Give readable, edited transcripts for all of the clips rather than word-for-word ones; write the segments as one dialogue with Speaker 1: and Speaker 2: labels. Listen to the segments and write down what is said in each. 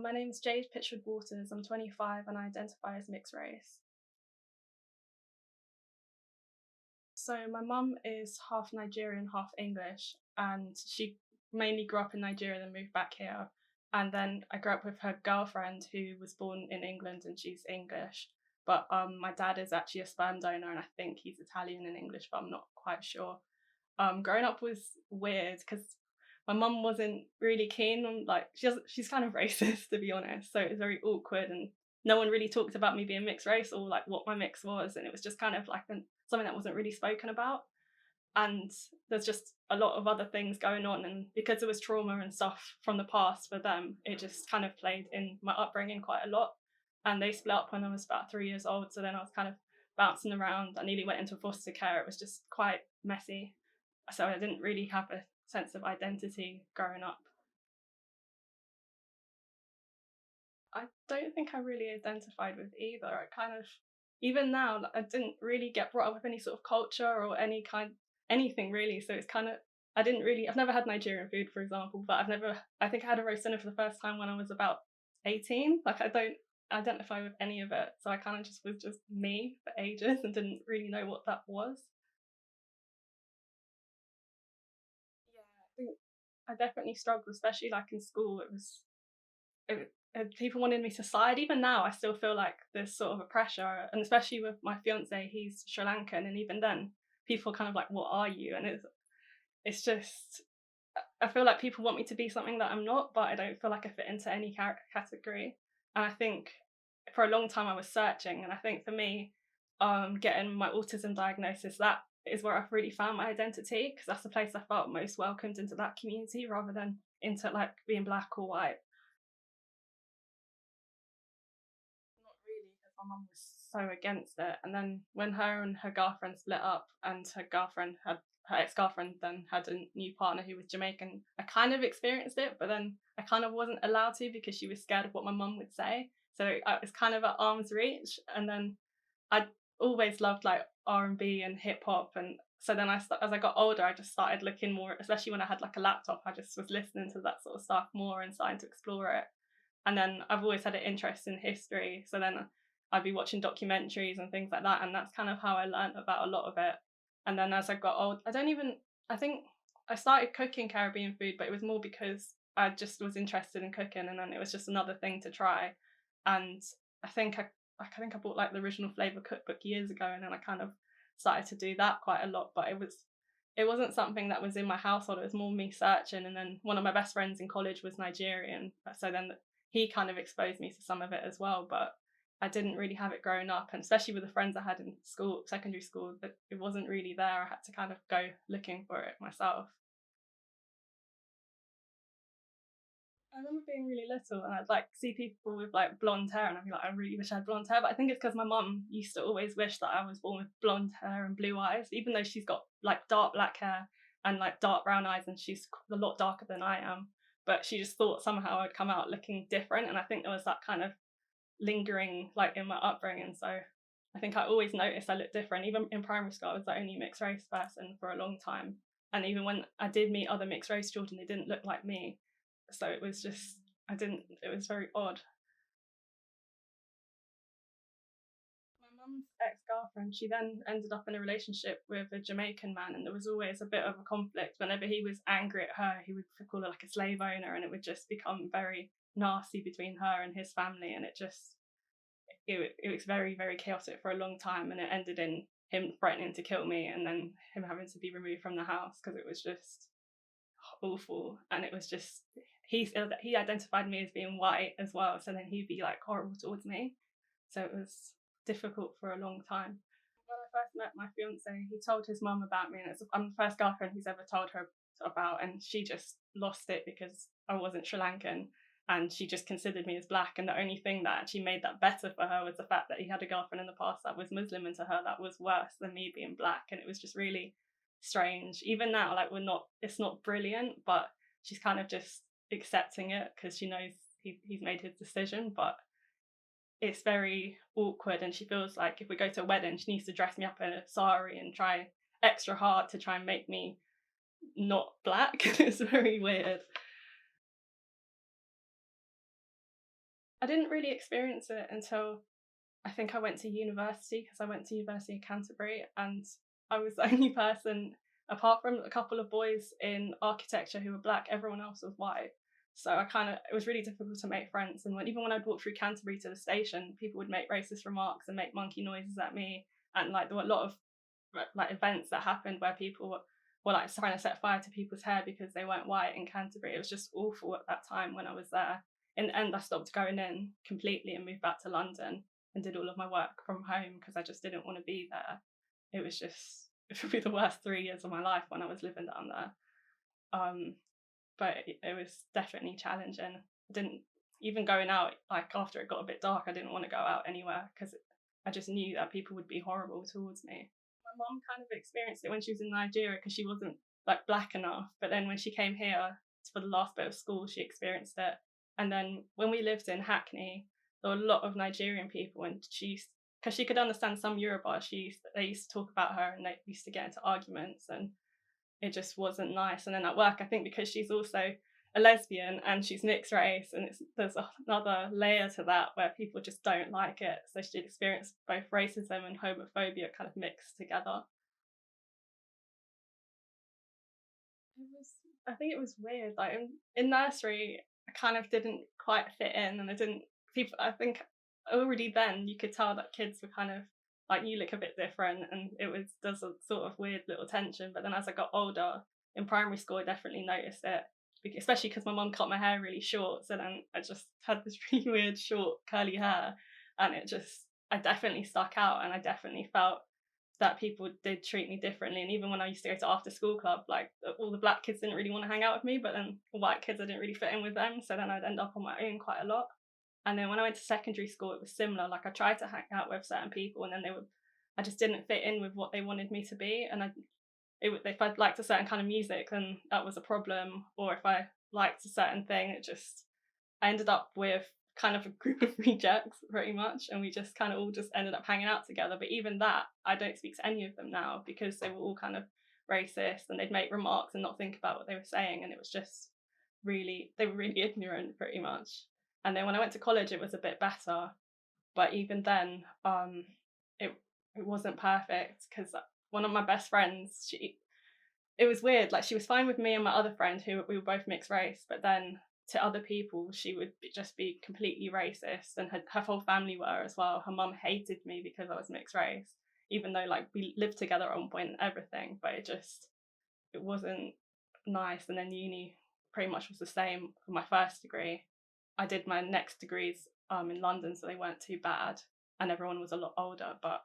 Speaker 1: My name is Jade Pitchford-Waters. I'm 25 and I identify as mixed race. So my mum is half Nigerian, half English, and she mainly grew up in Nigeria and then moved back here. And then I grew up with her girlfriend who was born in England and she's English. But my dad is actually a sperm donor and I think he's Italian and English, but I'm not quite sure. Growing up was weird because my mum wasn't really keen on she's kind of racist to be honest, so it was very awkward and no one really talked about me being mixed race or like what my mix was, and it was just kind of like something that wasn't really spoken about. And there's just a lot of other things going on, and because there was trauma and stuff from the past for them, it just kind of played in my upbringing quite a lot. And they split up when I was about 3 years old, so then I was kind of bouncing around. I nearly went into foster care. It was just quite messy, so I didn't really have a sense of identity growing up. I don't think I really identified with either. I kind of, even now, I didn't really get brought up with any sort of culture or anything really. So it's kind of, I've never had Nigerian food, for example, but I think I had a roast dinner for the first time when I was about 18. Like, I don't identify with any of it. So I kind of just was just me for ages and didn't really know what that was. Yeah, I think I definitely struggled, especially like in school. People wanted me to side. Even now, I still feel like there's sort of a pressure, and especially with my fiance, he's Sri Lankan, and even then, people kind of like, "What are you?" And it's just I feel like people want me to be something that I'm not, but I don't feel like I fit into any category. And I think for a long time I was searching, and I think for me, getting my autism diagnosis, that is where I've really found my identity because that's the place I felt most welcomed into that community rather than into like being black or white. Not really, because my mum was so against it. And then when her and her girlfriend split up, and her ex girlfriend then had a new partner who was Jamaican, I kind of experienced it, but then I kind of wasn't allowed to because she was scared of what my mum would say. So it was kind of at arm's reach. And then I always loved like R&B and hip hop, and so then as I got older, I just started looking more, especially when I had like a laptop. I just was listening to that sort of stuff more and starting to explore it. And then I've always had an interest in history, so then I'd be watching documentaries and things like that, and that's kind of how I learned about a lot of it. And then as I got old, I think I started cooking Caribbean food, but it was more because I just was interested in cooking, and then it was just another thing to try. And I think I bought like the original flavor cookbook years ago, and then I kind of started to do that quite a lot. But it wasn't something that was in my household. It was more me searching. And then one of my best friends in college was Nigerian, so then he kind of exposed me to some of it as well. But I didn't really have it growing up, and especially with the friends I had in school, secondary school, that it wasn't really there. I had to kind of go looking for it myself. I remember being really little and I'd like see people with like blonde hair and I'd be like, I really wish I had blonde hair. But I think it's because my mum used to always wish that I was born with blonde hair and blue eyes, even though she's got like dark black hair and like dark brown eyes and she's a lot darker than I am. But she just thought somehow I'd come out looking different. And I think there was that kind of lingering like in my upbringing. So I think I always noticed I looked different. Even in primary school, I was the only mixed race person for a long time. And even when I did meet other mixed race children, they didn't look like me. So it was just, it was very odd. My mum's ex girlfriend, she then ended up in a relationship with a Jamaican man, and there was always a bit of a conflict. Whenever he was angry at her, he would call her like a slave owner, and it would just become very nasty between her and his family. And it was very, very chaotic for a long time. And it ended in him threatening to kill me and then him having to be removed from the house because it was just awful. And it was just, he identified me as being white as well, so then he'd be like horrible towards me. So it was difficult for a long time. When I first met my fiance, he told his mum about me, and I'm the first girlfriend he's ever told her about, and she just lost it because I wasn't Sri Lankan, and she just considered me as black. And the only thing that actually made that better for her was the fact that he had a girlfriend in the past that was Muslim, and to her that was worse than me being black. And it was just really strange. Even now, like it's not brilliant, but she's kind of just accepting it because she knows he's made his decision. But it's very awkward, and she feels like if we go to a wedding, she needs to dress me up in a sari and try extra hard to try and make me not black. It's very weird. I didn't really experience it until I think I went to university, because I went to University of Canterbury, and I was the only person, apart from a couple of boys in architecture who were black, everyone else was white. So it was really difficult to make friends. And even when I'd walk through Canterbury to the station, people would make racist remarks and make monkey noises at me. And like there were a lot of like events that happened where people were like trying to set fire to people's hair because they weren't white in Canterbury. It was just awful at that time when I was there. In the end, I stopped going in completely and moved back to London and did all of my work from home because I just didn't want to be there. It would be the worst 3 years of my life when I was living down there. But it was definitely challenging. I didn't even going out, like after it got a bit dark, I didn't want to go out anywhere because I just knew that people would be horrible towards me. My mum kind of experienced it when she was in Nigeria because she wasn't like black enough. But then when she came here for the last bit of school, she experienced it. And then when we lived in Hackney, there were a lot of Nigerian people, and because she could understand some Yoruba, they used to talk about her and they used to get into arguments, and it just wasn't nice. And then at work, I think because she's also a lesbian and she's mixed race, and there's another layer to that where people just don't like it. So she experienced both racism and homophobia kind of mixed together. I think it was weird. Like in nursery, I kind of didn't quite fit in, and I think already then you could tell that kids were kind of like, you look a bit different, and there's a sort of weird little tension. But then as I got older in primary school, I definitely noticed it, especially because my mum cut my hair really short. So then I just had this really weird short curly hair, and I definitely stuck out, and I definitely felt that people did treat me differently. And even when I used to go to after school club, like all the black kids didn't really want to hang out with me, but then the white kids, I didn't really fit in with them. So then I'd end up on my own quite a lot. And then when I went to secondary school, it was similar. Like I tried to hang out with certain people, and then I just didn't fit in with what they wanted me to be. And if I liked a certain kind of music, then that was a problem. Or if I liked a certain thing, I ended up with kind of a group of rejects pretty much, and we just kind of all just ended up hanging out together. But even that, I don't speak to any of them now because they were all kind of racist, and they'd make remarks and not think about what they were saying, and it was just they were really ignorant pretty much. And then when I went to college, it was a bit better, but even then, it wasn't perfect because one of my best friends, it was weird. Like she was fine with me and my other friend, who we were both mixed race, but then to other people, she would just be completely racist, and her whole family were as well. Her mum hated me because I was mixed race, even though like we lived together at one point and everything. But it wasn't nice. And then uni pretty much was the same for my first degree. I did my next degrees in London, so they weren't too bad, and everyone was a lot older. But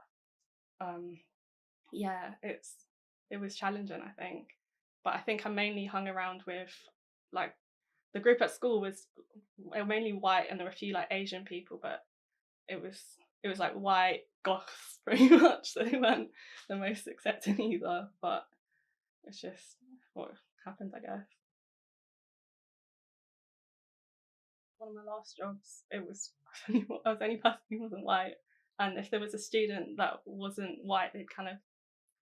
Speaker 1: yeah, it was challenging, I think. But I think I mainly hung around with like the group at school was mainly white, and there were a few like Asian people, but it was like white goths pretty much. So they weren't the most accepting either. But it's just what happened, I guess. One of my last jobs, I was the only person who wasn't white, and if there was a student that wasn't white, they'd kind of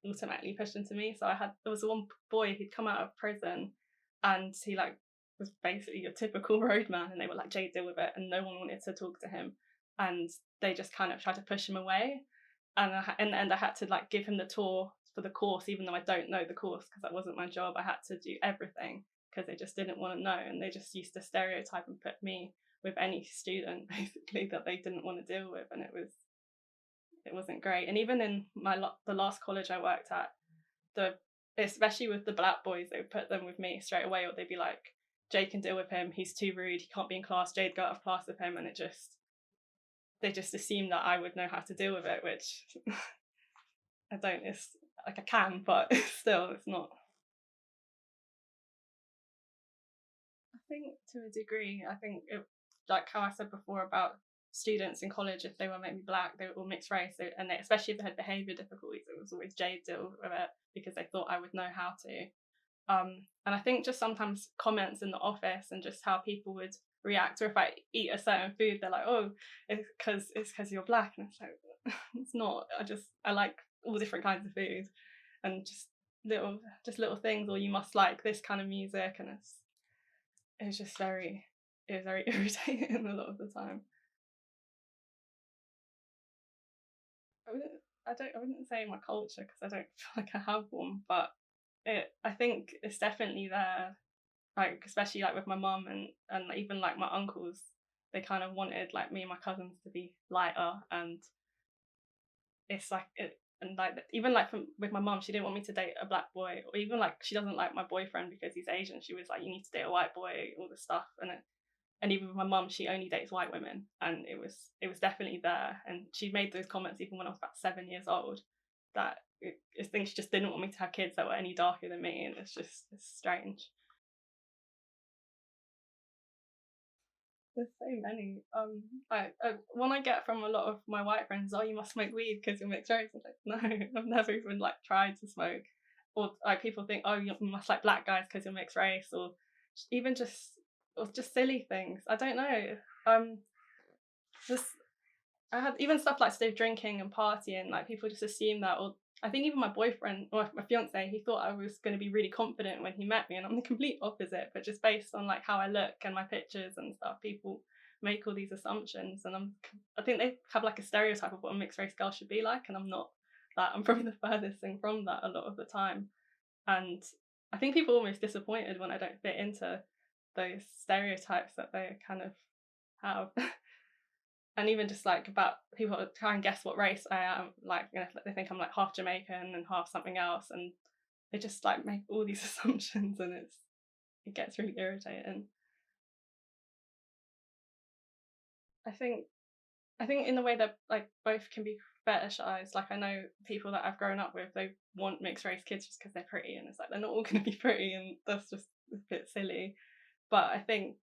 Speaker 1: automatically pushed into me. So there was one boy who'd come out of prison, and he like was basically a typical roadman, and they were like, Jade, deal with it, and no one wanted to talk to him, and they just kind of tried to push him away. And in the end, I had to like give him the tour for the course, even though I don't know the course because that wasn't my job. I had to do everything because they just didn't want to know, and they just used to stereotype and put me with any student basically that they didn't want to deal with, and it wasn't great. And even in the last college I worked at, especially with the black boys, they would put them with me straight away, or they'd be like, Jade can deal with him, he's too rude, he can't be in class, Jade, go out of class with him. And they just assume that I would know how to deal with it, which I don't. It's like I can, but still it's not. I think to a degree, like how I said before about students in college, if they were maybe black, they were all mixed race, and especially if they had behaviour difficulties, it was always Jade deal with it because they thought I would know how to. And I think just sometimes comments in the office and just how people would react, or if I eat a certain food, they're like, oh, it's because you're black, and it's like, it's not. I like all different kinds of food, and just little things, or you must like this kind of music, and it was very irritating a lot of the time. I wouldn't say my culture because I don't feel like I have one, but I think it's definitely there. Like especially like with my mum and even like my uncles, they kind of wanted like me and my cousins to be lighter, and it's like it. And like even like with my mum, she didn't want me to date a black boy, or even like she doesn't like my boyfriend because he's Asian. She was like, you need to date a white boy, all this stuff, and even with my mum, she only dates white women, and it was definitely there. And she made those comments even when I was about 7 years old, that I think she just didn't want me to have kids that were any darker than me, and it's strange. There's so many. One I get from a lot of my white friends, oh, you must smoke weed because you're mixed race. I'm like, no, I've never even like tried to smoke. Or like people think, oh, you must like black guys because you're mixed race, or even just silly things. I don't know. Just I had even stuff like still drinking and partying. Like people just assume that, or I think even my boyfriend or my fiance, he thought I was going to be really confident when he met me, and I'm the complete opposite. But just based on like how I look and my pictures and stuff, people make all these assumptions, and I think they have like a stereotype of what a mixed race girl should be like, and I'm not that. I'm probably the furthest thing from that a lot of the time, and I think people are almost disappointed when I don't fit into those stereotypes that they kind of have. And even just like about people try and guess what race I am, like they think I'm like half Jamaican and half something else, and they just like make all these assumptions, and it gets really irritating. I think I think in the way that like both can be fetishized. Like I know people that I've grown up with, they want mixed race kids just because they're pretty, and it's like they're not all going to be pretty, and that's just a bit silly. But I think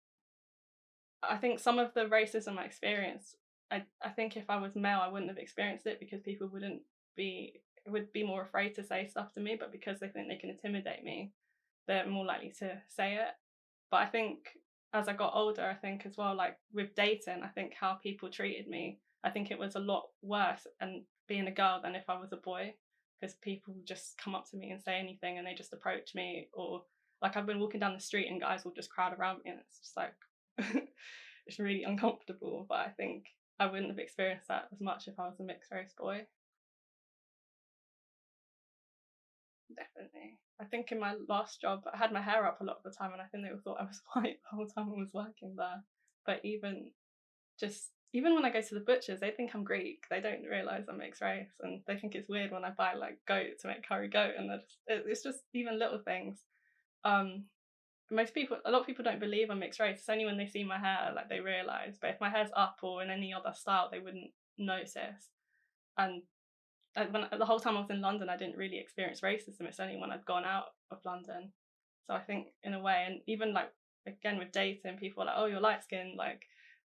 Speaker 1: some of the racism I experienced, I think if I was male, I wouldn't have experienced it because people would be more afraid to say stuff to me. But because they think they can intimidate me, they're more likely to say it. But I think as I got older, I think as well, like with dating, I think how people treated me, I think it was a lot worse and being a girl than if I was a boy, because people just come up to me and say anything, and they just approach me, or like I've been walking down the street and guys will just crowd around me, and it's just like it's really uncomfortable. But I think I wouldn't have experienced that as much if I was a mixed race boy. Definitely. I think in my last job, I had my hair up a lot of the time, and I think they all thought I was white the whole time I was working there. But even when I go to the butchers, they think I'm Greek. They don't realize I'm mixed race, and they think it's weird when I buy like goat to make curry goat, and it's just even little things. Um, a lot of people don't believe I'm mixed race. It's only when they see my hair like they realize. But if my hair's up or in any other style, they wouldn't notice. And when the whole time I was in London, I didn't really experience racism. It's only when I'd gone out of London. So I think in a way, and even like again with dating, people are like, "Oh, you're light skinned." Like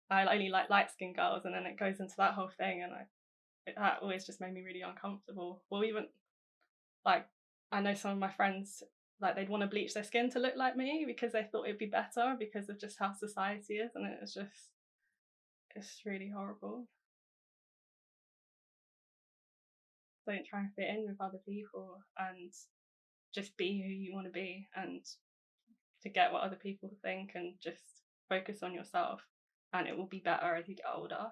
Speaker 1: I only like light skinned girls, and then it goes into that whole thing, and that always just made me really uncomfortable. Or even like I know some of my friends like they'd want to bleach their skin to look like me because they thought it'd be better because of just how society is, and it's really horrible. Don't try and fit in with other people, and just be who you want to be, and forget what other people think, and just focus on yourself, and it will be better as you get older.